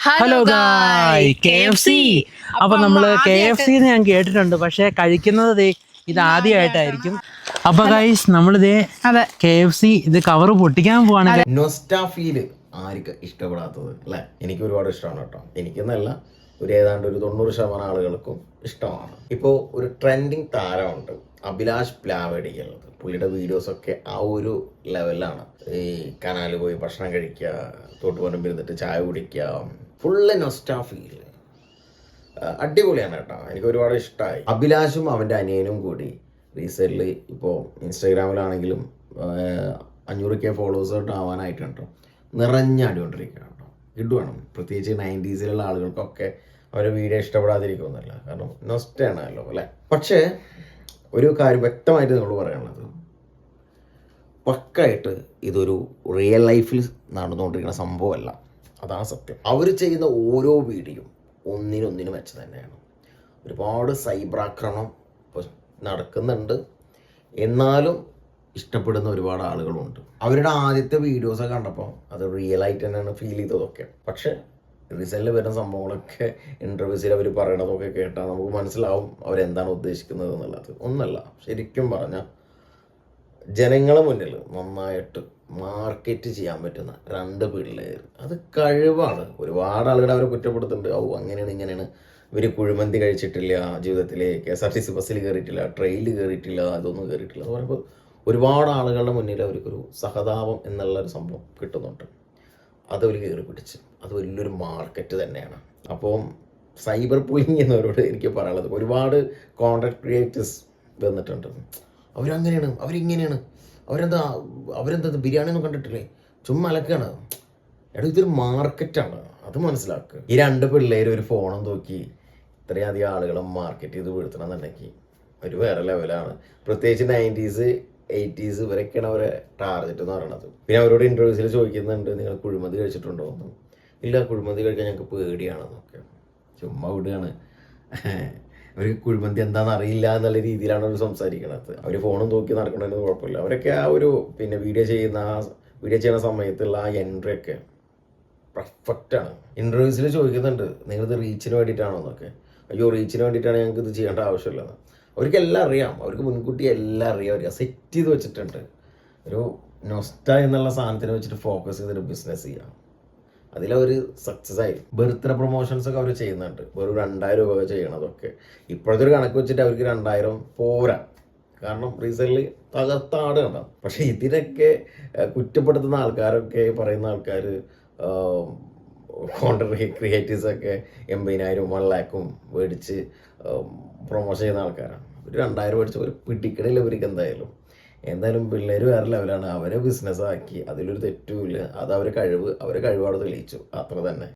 Hello ഗായ് KFC. അപ്പൊ നമ്മള് KFC ഞാൻ കേട്ടിട്ടുണ്ട്, പക്ഷെ കഴിക്കുന്നത് ഇത് ആദ്യമായിട്ടായിരിക്കും. അപ്പൊ ഗൈസ് നമ്മളിതേ KFC ഇത് കവറ് പൊട്ടിക്കാൻ പോവാണ്. നൊസ്റ്റാഫീല് ആർക്ക് ഇഷ്ടപ്പെടാത്തത് അല്ലേ? എനിക്ക് ഒരുപാട് ഇഷ്ടമാണ് കേട്ടോ. എനിക്കെന്നല്ല, ഏതാണ്ട് ഒരു 90% ആളുകൾക്കും ഇഷ്ടമാണ്. ഇപ്പോൾ ഒരു ട്രെൻഡിങ് താരമുണ്ട്, അഭിലാഷ് പ്ലാവടിയുള്ളത്. പുള്ളിയുടെ വീഡിയോസൊക്കെ ആ ഒരു ലെവലിലാണ്. ഈ കനാലിൽ പോയി ഭക്ഷണം കഴിക്കുക, തോട്ടുപറമ്പിൽ ഇരുന്നിട്ട് ചായ കുടിക്കുക, ഫുള്ള് നൊസ്റ്റാഫീല്. അടിപൊളിയാണ് കേട്ടോ, എനിക്ക് ഒരുപാട് ഇഷ്ടമായി. അഭിലാഷും അവൻ്റെ അനിയനും കൂടി റീസെൻ്റ്ലി ഇപ്പോൾ ഇൻസ്റ്റാഗ്രാമിലാണെങ്കിലും 500K ഫോളോവേഴ്സ് ആവാനായിട്ടുണ്ട്. നിറഞ്ഞടിക്കൊണ്ടിരിക്കുകയാണ് കേട്ടോ. ഇടുവേണം, പ്രത്യേകിച്ച് 90s ആളുകൾക്കൊക്കെ അവരെ വീഡിയോ ഇഷ്ടപ്പെടാതിരിക്കുന്നില്ല, കാരണം നൊസ്റ്റയാണല്ലോ അല്ലേ. പക്ഷേ ഒരു കാര്യം വ്യക്തമായിട്ട് നമ്മൾ പറയാനുള്ളത്, പക്കായിട്ട് ഇതൊരു റിയൽ ലൈഫിൽ നടന്നുകൊണ്ടിരിക്കുന്ന സംഭവമല്ല, അതാണ് സത്യം. അവർ ചെയ്യുന്ന ഓരോ വീഡിയോ ഒന്നിനൊന്നിനും വെച്ച് തന്നെയാണ്. ഒരുപാട് സൈബർ ആക്രമണം നടക്കുന്നുണ്ട്, എന്നാലും ഇഷ്ടപ്പെടുന്ന ഒരുപാട് ആളുകളുണ്ട്. അവരുടെ ആദ്യത്തെ വീഡിയോസൊക്കെ കണ്ടപ്പോൾ അത് റിയൽ ആയിട്ട് തന്നെയാണ് ഫീൽ ചെയ്തതൊക്കെ. പക്ഷേ റീസെൻ്റിൽ വരുന്ന സംഭവങ്ങളൊക്കെ ഇൻ്റർവ്യൂസിൽ അവർ പറയണതൊക്കെ കേട്ടാൽ നമുക്ക് മനസ്സിലാവും അവരെന്താണ് ഉദ്ദേശിക്കുന്നത് എന്നുള്ളത്. ഒന്നല്ല, ശരിക്കും പറഞ്ഞാൽ ജനങ്ങളെ മുന്നിൽ നന്നായിട്ട് മാർക്കറ്റ് ചെയ്യാൻ പറ്റുന്ന 2 പിള്ളേർ, അത് കഴിവാണ്. ഒരുപാട് ആളുകൾ അവരെ കുറ്റപ്പെടുത്തുന്നുണ്ട്, അങ്ങനെയാണ് ഇങ്ങനെയാണ്, ഇവർ കുഴിമന്തി കഴിച്ചിട്ടില്ല ജീവിതത്തിൽ, KSRTC ബസ്സിൽ കയറിയിട്ടില്ല, ട്രെയിനിൽ കയറിയിട്ടില്ല, അതൊന്നും കയറിയിട്ടില്ല എന്ന് പറയുമ്പോൾ ഒരുപാട് ആളുകളുടെ മുന്നിൽ അവർക്കൊരു സഹതാപം എന്നുള്ളൊരു സംഭവം കിട്ടുന്നുണ്ട്. അതവർ കയറി പിടിച്ച് അത് വലിയൊരു മാർക്കറ്റ് തന്നെയാണ്. അപ്പോൾ സൈബർ പുള്ളിങ് എന്നവരോട് എനിക്ക് പറയാനുള്ളത്, ഒരുപാട് കോണ്ടന്റ് ക്രിയേറ്റേഴ്സ് വന്നിട്ടുണ്ട്. അവരങ്ങനെയാണ്, അവരിങ്ങനെയാണ്, അവരെന്താ ബിരിയാണി ഒന്നും കണ്ടിട്ടില്ലേ, ചുമ്മാ അലക്കാണ്. എടാ, ഇതൊരു മാർക്കറ്റാണ്, അത് മനസ്സിലാക്കുക. ഈ 2 പിള്ളേർ ഒരു ഫോണും നോക്കി ഇത്രയും അധികം ആളുകളെ മാർക്കറ്റ് ചെയ്ത് വീഴ്ത്തണമെന്നുണ്ടെങ്കിൽ ഒരു വേറെ ലെവലാണ്. പ്രത്യേകിച്ച് 90s 80s ഇവരൊക്കെയാണ് അവരെ ടാർഗറ്റ് എന്ന് പറയുന്നത്. പിന്നെ അവരോട് ഇൻ്റർവ്യൂസിൽ ചോദിക്കുന്നുണ്ട്, നിങ്ങൾ കുഴിമന്തി കഴിച്ചിട്ടുണ്ടോ എന്ന്. ഇല്ല, കുഴിമന്തി കഴിക്കാൻ ഞങ്ങൾക്ക് പേടിയാണെന്നൊക്കെ. ചുമ്മാ വിടുകയാണ്. അവർക്ക് കുഴിമന്തി എന്താണെന്ന് അറിയില്ല എന്നുള്ള രീതിയിലാണ് അവർ സംസാരിക്കുന്നത്. അവർ ഫോണും നോക്കി നടക്കണമെന്ന് കുഴപ്പമില്ല. അവരൊക്കെ ആ ഒരു വീഡിയോ ചെയ്യുന്ന സമയത്തുള്ള ആ എൻട്രി ഒക്കെ പെർഫെക്റ്റാണ്. ഇൻ്റർവ്യൂസിൽ ചോദിക്കുന്നുണ്ട്, നിങ്ങളിത് റീച്ചിന് വേണ്ടിയിട്ടാണോ എന്നൊക്കെ. അയ്യോ, റീച്ചിന് വേണ്ടിയിട്ടാണ് ഞങ്ങൾക്ക് ഇത് ചെയ്യേണ്ട ആവശ്യമില്ലെന്ന്. അവർക്കെല്ലാം അറിയാം, അവർക്ക് മുൻകൂട്ടി എല്ലാം അറിയാം. അവർ സെറ്റ് ചെയ്ത് വെച്ചിട്ടുണ്ട്. ഒരു നൊസ്റ്റ എന്നുള്ള സാധനത്തിനെ വെച്ചിട്ട് ഫോക്കസ് ചെയ്തിട്ട് ബിസിനസ് ചെയ്യാം. അതിലവർ സക്സസ് ആയി. ബർത്ത്ഡേ പ്രൊമോഷൻസ് ഒക്കെ അവർ ചെയ്യുന്നുണ്ട്, വെറും 2000 രൂപ ചെയ്യണതൊക്കെ. ഇപ്പോഴത്തെ ഒരു കണക്ക് വെച്ചിട്ട് അവർക്ക് 2000 പോരാ, കാരണം റീസെൻ്റ്ലി തകർത്താട് കണ്ടാവും. പക്ഷേ ഇതിനൊക്കെ കുറ്റപ്പെടുത്തുന്ന ആൾക്കാരൊക്കെ, പറയുന്ന ആൾക്കാർ, കോണ്ടന്റ് ക്രിയേറ്റീവ്സൊക്കെ 80,000 1 lakh മേടിച്ച് പ്രൊമോഷൻ ചെയ്യുന്ന ആൾക്കാരാണ്. ഒരു 2000 മേടിച്ച് ഒരു പിടിക്കണില്ല ഇവർക്ക്. എന്തായാലും പിള്ളേർ വേറെ ലെവലാണ്. അവരെ ബിസിനസ്സാക്കി, അതിലൊരു തെറ്റുമില്ല. അത് അവരെ കഴിവാണ് തെളിയിച്ചു, അത്ര തന്നെ.